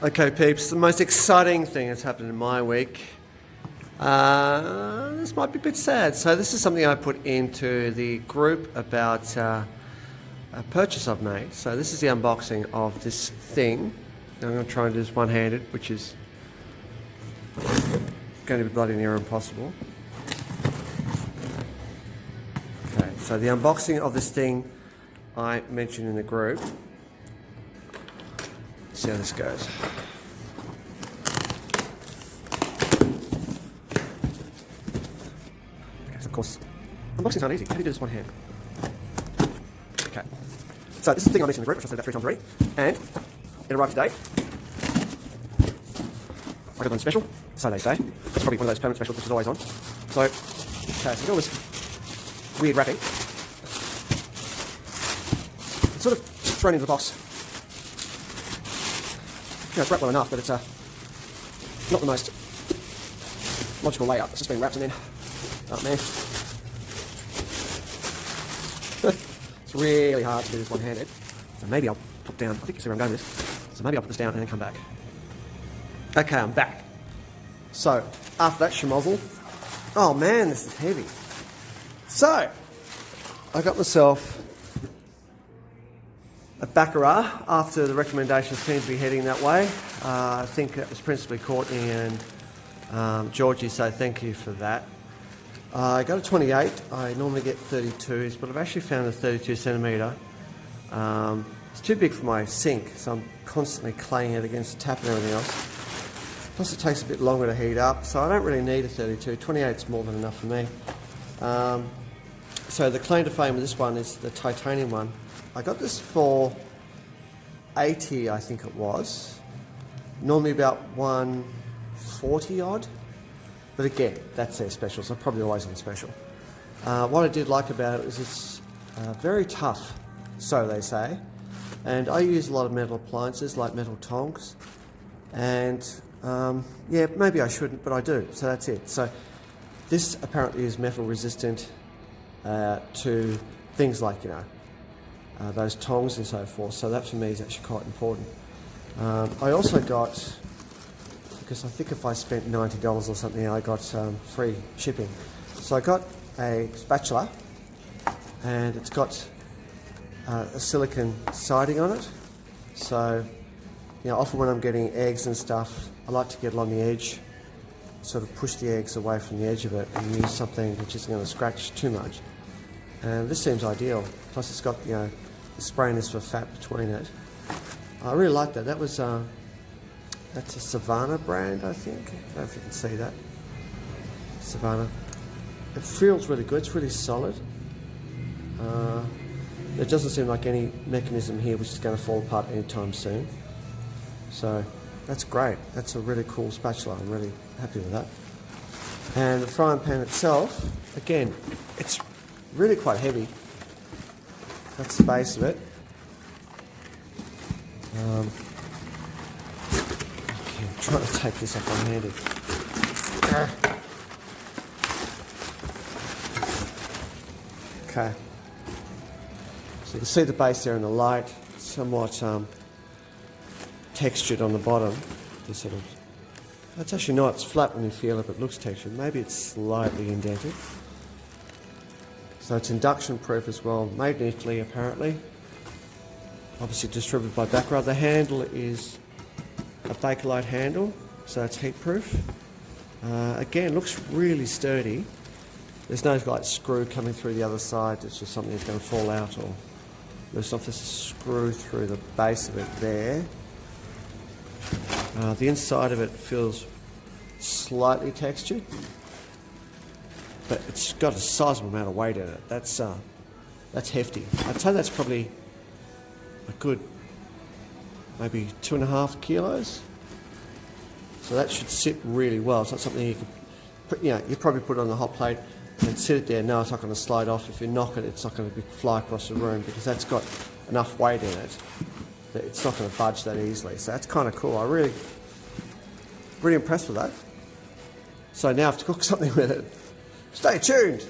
Okay, peeps, the most exciting thing that's happened in my week. This might be a bit sad. So this is something I put into the group about a purchase I've made. So this is the unboxing of this thing. I'm going to try and do this one-handed, which is going to be bloody near impossible. Okay, so the unboxing of this thing I mentioned in the group. Let's see how this goes. Okay, so of course, unboxing's not easy. How do you do this one hand? Okay, so this is the thing I mentioned in the group, which I said about 3 times already, and it arrived today. I got it on special, so they say. It's probably one of those permanent specials which is always on. So, okay, so got all this weird wrapping. It's sort of thrown into the box. It's wrapped well enough, but it's not the most logical layout. It's just been wrapped and then, oh man. It's really hard to do this one-handed. So maybe I'll put down, I think you see where I'm going with this. So maybe I'll put this down and then come back. Okay, I'm back. So, after that schmozzle, oh man, this is heavy. So, I got myself a baccarat after the recommendations seem to be heading that way. I think it was principally Courtney and Georgie, so thank you for that. I got a 28. I normally get 32s, but I've actually found a 32 centimetre. It's too big for my sink, so I'm constantly claying it against the tap and everything else. Plus it takes a bit longer to heat up, so I don't really need a 32. 28's more than enough for me. So the claim to fame of this one is the titanium one. I got this for 80, I think it was. Normally about 140 odd. But again, that's their special, so probably always on special. What I did like about it is it's very tough, so they say. And I use a lot of metal appliances, like metal tongs. And yeah, maybe I shouldn't, but I do, so that's it. So this apparently is metal resistant to things like, those tongs and so forth, so that for me is actually quite important. I also got, because I think if I spent $90 or something, I got free shipping. So I got a spatula, and it's got a silicone siding on it. So, often when I'm getting eggs and stuff, I like to get along the edge, sort of push the eggs away from the edge of it and use something which isn't going to scratch too much. And this seems ideal. Plus it's got, the sprayness for fat between it. I really like that. That was, that's a Savannah brand, I think. I don't know if you can see that. Savannah. It feels really good. It's really solid. There doesn't seem like any mechanism here which is going to fall apart anytime soon. So that's great. That's a really cool spatula. I'm really happy with that. And the frying pan itself, again, it's really quite heavy. That's the base of it. Okay, I'm trying to take this off one-handed. Okay. So you can see the base there in the light, somewhat textured on the bottom. This that's actually not, it's flat when you feel it, but it looks textured. Maybe it's slightly indented. So it's induction proof as well, made in Italy apparently. Obviously distributed by Baccarat. The handle is a Bakelite handle, so it's heat proof. Again, looks really sturdy. There's no screw coming through the other side, it's just something that's going to fall out or loose off. There's a screw through the base of it there. The inside of it feels slightly textured, but it's got a sizable amount of weight in it. That's hefty. I'd say that's probably a good maybe 2.5 kilos. So that should sit really well. It's not something you could put, you probably put it on the hot plate and sit it there. No, it's not going to slide off. If you knock it, it's not going to fly across the room because that's got enough weight in it that it's not going to budge that easily. So that's kind of cool. I'm really impressed with that. So now I have to cook something with it. Stay tuned.